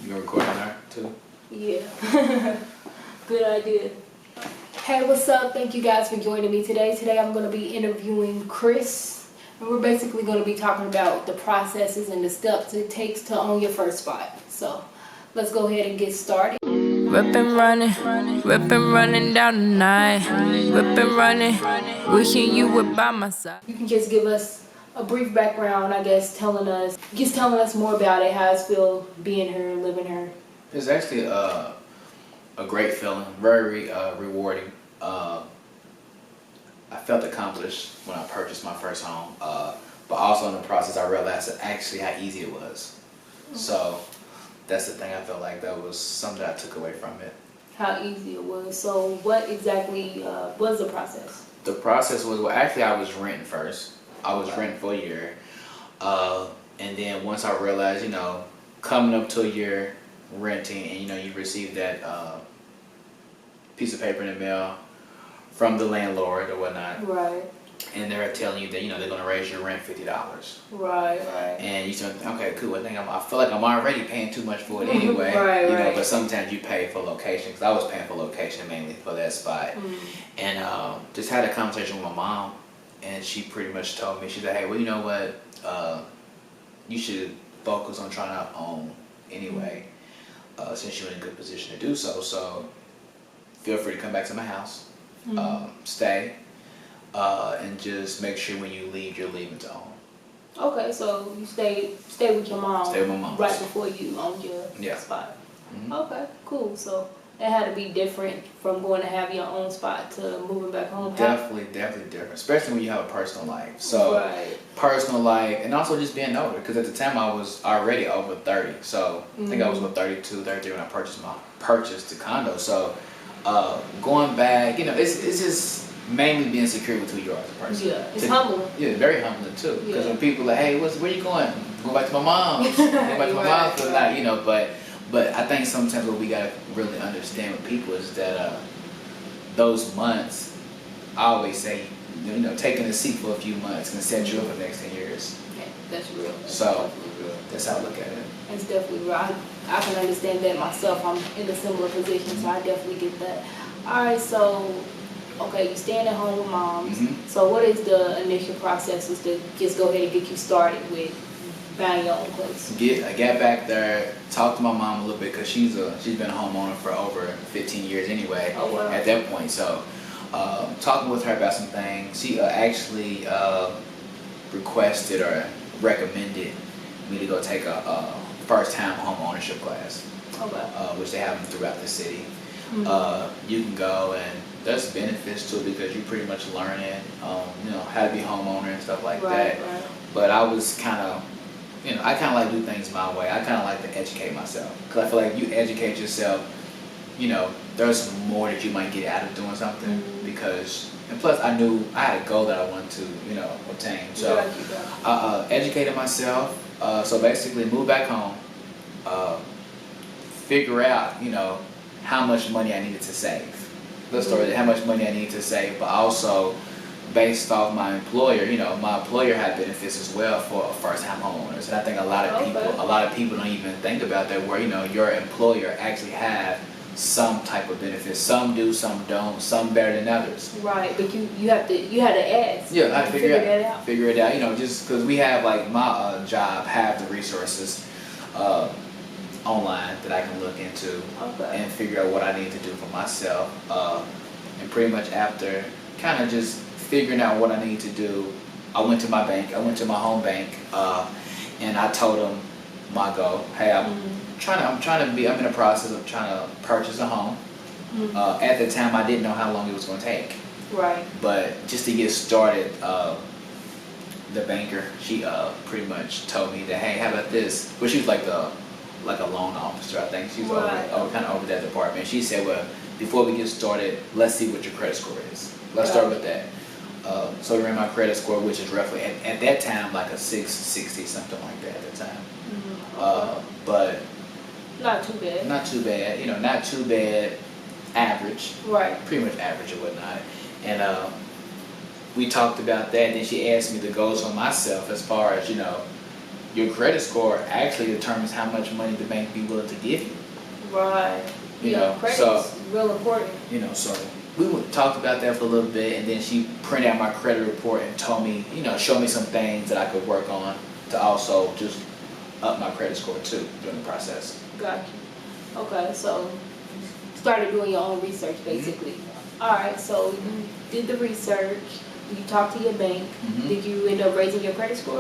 You gonna record on there too? Yeah. Good idea. Hey, what's up? Thank you guys for joining me today. Today I'm going to be interviewing Chris. And we're basically going to be talking about the processes and the steps it takes to own your first spot. So let's go ahead and get started. Whippin' running down the night. Whippin' running, wishing you were by my side. You can just give us a brief background, I guess, telling us more about it, how it feels being here, living here. It's actually a great feeling, very rewarding. I felt accomplished when I purchased my first home, but also in the process I realized actually how easy it was. So that's the thing, I felt like that was something that I took away from it. How easy it was. So what exactly was the process? The process was, well, actually I was renting first. I was renting for a year. And then once I realized, you know, coming up to a year renting and, you know, you receive that piece of paper in the mail from the landlord or whatnot. Right. And they're telling you that, you know, they're going to raise your rent $50. Right. And you start thinking, okay, cool. I feel like I'm already paying too much for it anyway. Right. You know, but sometimes you pay for location, because I was paying for location mainly for that spot. And just had a conversation with my mom, and she pretty much told me, she said, hey, well, you know what, you should focus on trying to own anyway, since you're in a good position to do so. So feel free to come back to my house, stay, and just make sure when you leave, you're leaving to own. Okay, so you stay with your mom. Stay with my mom. Right before you owned your spot. Okay, cool. So it had to be different from going to have your own spot to moving back home. Definitely different, especially when you have a personal life. So personal life, and also just being older, because at the time I was already over 30. So I think I was 32, 33 when I purchased the condo. So going back, you know, it's just mainly being secure with who you are as a person. Yeah, it's humbling. Yeah, very humbling too. Because when people are like, hey, where you going? Go back to my mom's. Go back to my mom's for the night, you know. But I think sometimes what we gotta really understand with people is that those months, I always say, you know, taking a seat for a few months can set you up for the next 10 years. Yeah, that's real. So that's how I look at it. It's definitely real. I can understand that myself. I'm in a similar position, so I definitely get that. All right, so okay, you're staying at home with moms. So what is the initial processes to just go ahead and get you started with buying your own place? I got back there, talked to my mom a little bit, because she's been a homeowner for over 15 years anyway. Oh, wow. At that point. So talking with her about some things, she actually requested or recommended me to go take a first-time home ownership class, which they have them throughout the city. You can go, and there's benefits to it because you're pretty much learning, you know, how to be a homeowner and stuff like that. Right. But I was kind of, you know, I kind of like to do things my way. I kind of like to educate myself, because I feel like you educate yourself, you know, there's more that you might get out of doing something. Because, and plus I knew I had a goal that I wanted to, you know, obtain. So I educated myself. So basically moved back home, figure out, you know, how much money I needed to save. Let's start with how much money I needed to save, but also based off my employer, you know, my employer had benefits as well for first-time homeowners. And I think a lot of people don't even think about that, where, you know, your employer actually have some type of benefits. Some do, some don't, some better than others. Right, but you had to ask. Yeah, I had to figure that out. Figure it out, you know, just because we have, like, my job have the resources online that I can look into and figure out what I need to do for myself. And pretty much after kind of just figuring out what I need to do, I went to my bank. I went to my home bank, and I told them my goal. Hey, I'm in the process of trying to purchase a home. At the time, I didn't know how long it was going to take. Right. But just to get started, the banker, she pretty much told me that, hey, how about this? Well, she was like a loan officer, I think. She's kind of over that department. She said, well, before we get started, let's see what your credit score is. Let's start with that. So we ran my credit score, which is roughly, at that time, like a 660, something like that at the time. But not too bad. Not too bad. You know, not too bad. Average. Right. Pretty much average or whatnot. And we talked about that. Then she asked me the goals for myself as far as, you your credit score actually determines how much money the bank be willing to give you. Right. You Yeah, know, credit's so real important. so talked about that for a little bit, and then she printed out my credit report and told me, showed me some things that I could work on to also just up my credit score too during the process. Got you. Okay, so started doing your own research basically. Alright, so you did the research, you talked to your bank. Mhm. Did you end up raising your credit score?